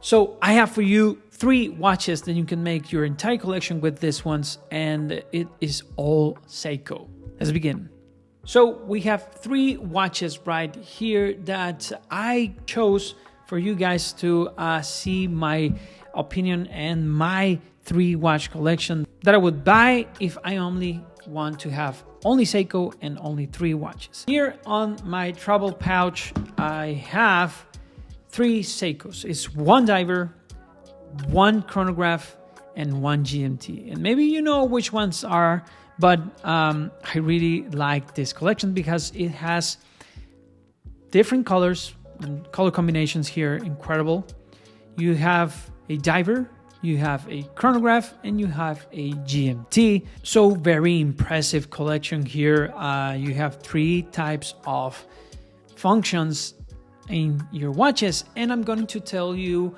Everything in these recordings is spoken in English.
So I have for you 3 watches that you can make your entire collection with these ones, and it is all Seiko. Let's begin. So we have 3 watches right here that I chose for you guys to see my opinion and my 3 watch collection that I would buy if I only want to have only Seiko and only 3 watches. Here on my travel pouch, I have 3 Seikos. It's 1 diver, 1 chronograph, and 1 GMT. And maybe you know which ones are, but I really like this collection because it has different colors and color combinations here, incredible. You have a diver, you have a chronograph, and you have a GMT. So very impressive collection here. You have 3 types of functions in your watches, and I'm going to tell you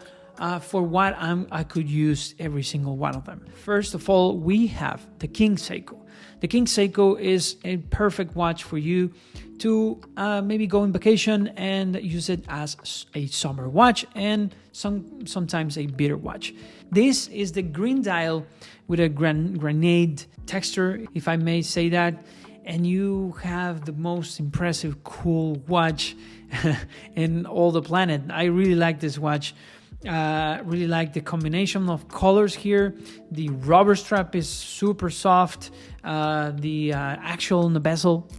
for what I could use every single one of them. First of all, we have the King Seiko. The King Seiko is a perfect watch for you to maybe go on vacation and use it as a summer watch and sometimes a better watch. This is the green dial with a grenade texture, if I may say that, and you have the most impressive, cool watch in all the planet. I really like this watch. Really like the combination of colors here. The rubber strap is super soft. The actual on the bezel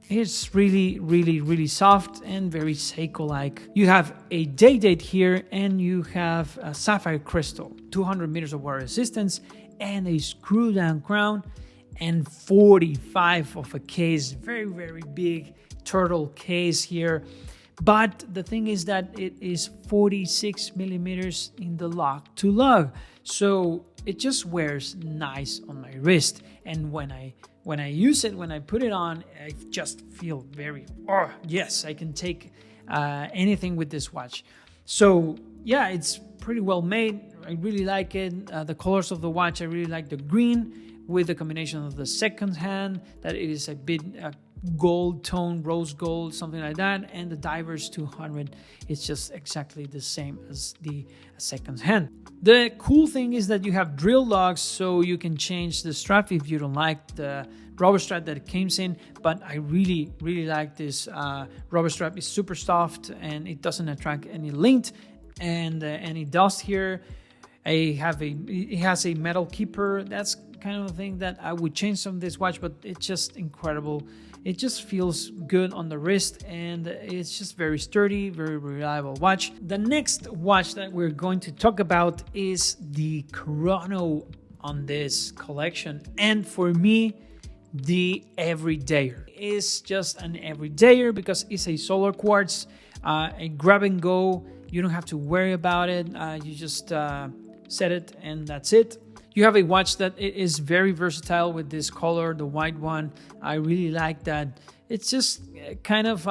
is really soft and very Seiko-like. You have a day date here, and you have a sapphire crystal, 200 meters of water resistance, and a screw down crown, and 45 of a case. Very big turtle case here. But the thing is that it is 46 millimeters in the lock to lug, so it just wears nice on my wrist. And when I use it, when I put it on, I just feel very, oh yes, I can take anything with this watch. So yeah, it's pretty well made. I really like it. The colors of the watch, I really like the green with the combination of the second hand, that it is a bit gold tone, rose gold, something like that, and the Divers 200 is just exactly the same as the second hand. The cool thing is that you have drill locks, so you can change the strap if you don't like the rubber strap that it comes in. But I really like this rubber strap. It's super soft and it doesn't attract any lint and any dust here. It has a metal keeper. That's kind of a thing that I would change on this watch, but it's just incredible. It just feels good on the wrist, and it's just very sturdy, very reliable watch. The next watch that we're going to talk about is the Chrono on this collection, and for me, the everydayer is just an everydayer because it's a solar quartz, a grab and go. You don't have to worry about it. You just set it and that's it. You have a watch that is very versatile with this color, the white one. I really like that. It's just kind of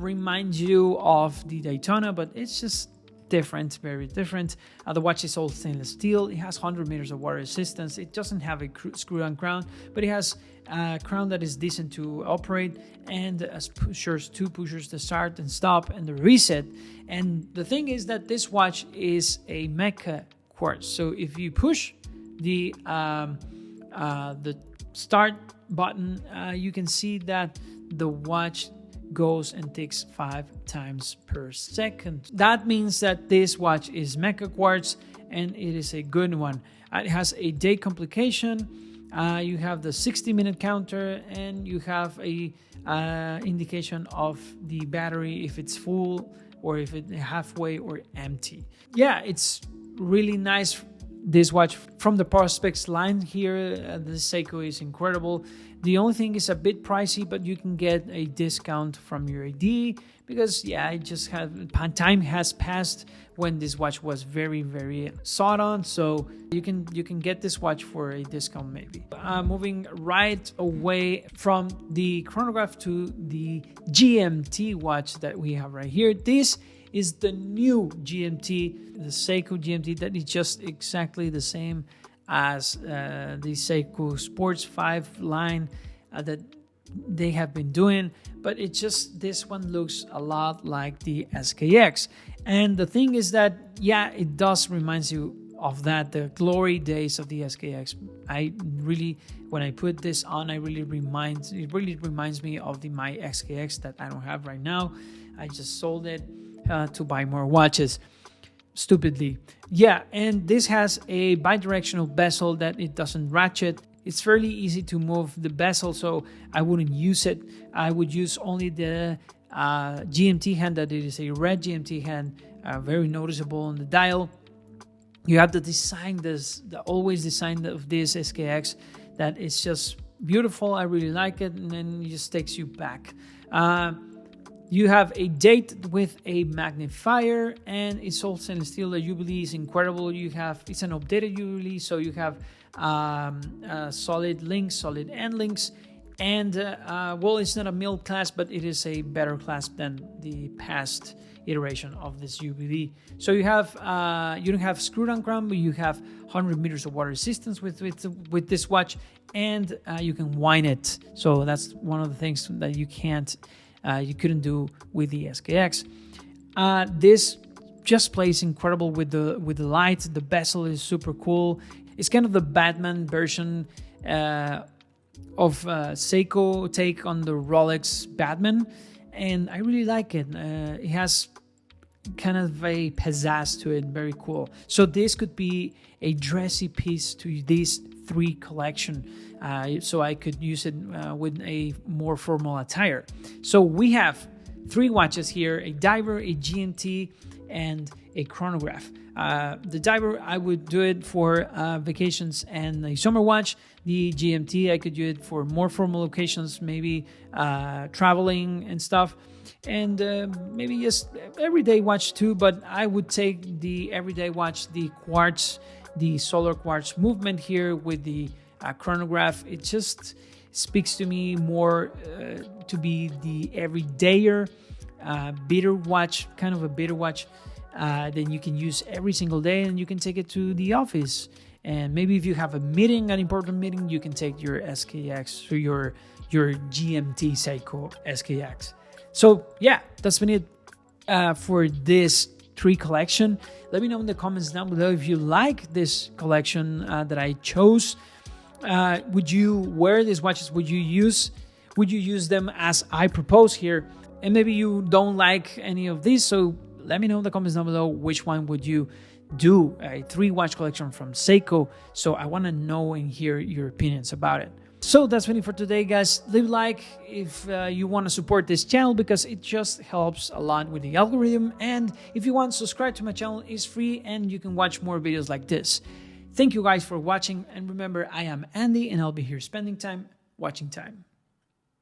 reminds you of the Daytona, but it's just different, very different. The watch is all stainless steel. It has 100 meters of water resistance. It doesn't have a screw-down crown, but it has a crown that is decent to operate, and as pushers, 2 pushers, the start and stop and the reset. And the thing is that this watch is a mecha quartz. So if you push the start button, you can see that the watch goes and ticks 5 times per second. That means that this watch is mecha quartz and it is a good one. It has a day complication. You have the 60-minute counter, and you have a indication of the battery, if it's full or if it's halfway or empty. Yeah, it's really nice. This watch from the Perspex line here, the Seiko is incredible. The only thing is a bit pricey, but you can get a discount from your ID because yeah, it just time has passed when this watch was very sought on, so you can get this watch for a discount maybe. Moving right away from the chronograph to the GMT watch that we have right here. This is the new GMT, the Seiko GMT, that is just exactly the same as the Seiko Sports 5 line that they have been doing, but it just, this one looks a lot like the SKX. And the thing is that, yeah, it does reminds you of that, the glory days of the SKX. I really, when I put this on, it really reminds me of my SKX that I don't have right now. I just sold it to buy more watches, stupidly. Yeah, and this has a bi-directional bezel that it doesn't ratchet. It's fairly easy to move the bezel, so I wouldn't use it. I would use only the GMT hand, that it is a red GMT hand, very noticeable on the dial. You have the design, the always design of this SKX, that is just beautiful. I really like it, and then it just takes you back. You have a date with a magnifier, and it's all stainless steel. The Jubilee is incredible. It's an updated Jubilee, so you have solid links, solid end links, and well, it's not a middle class, but it is a better class than the past iteration of this Jubilee. So you have you don't have screw-down crown, but you have 100 meters of water resistance with this watch, and you can wind it. So that's one of the things that you couldn't do with the SKX. This just plays incredible with the lights. The bezel is super cool. It's kind of the Batman version of Seiko take on the Rolex Batman, and I really like it. It has kind of a pizzazz to it, very cool. So this could be a dressy piece to this 3 collection, so I could use it with a more formal attire. So we have 3 watches here: a diver, a GMT, and a chronograph. The diver, I would do it for vacations and a summer watch. The GMT, I could do it for more formal occasions, maybe traveling and stuff, and maybe just everyday watch too. But I would take the everyday watch, the quartz, the solar quartz movement here with the chronograph. It just speaks to me more to be the everydayer, beater watch, kind of a beater watch. Then you can use every single day, and you can take it to the office. And maybe if you have a meeting, an important meeting, you can take your SKX or your GMT Seiko SKX. So yeah, that's been it for this 3 collection. Let me know in the comments down below if you like this collection that I chose. Would you wear these watches? Would you use them as I propose here? And maybe you don't like any of these, so let me know in the comments down below which one would you do, a 3 watch collection from Seiko. So I want to know and hear your opinions about it. So that's been it for today, guys. Leave a like if you want to support this channel, because it just helps a lot with the algorithm. And if you want, subscribe to my channel. It's free, and you can watch more videos like this. Thank you guys for watching, and remember, I am Andy, and I'll be here spending time watching time.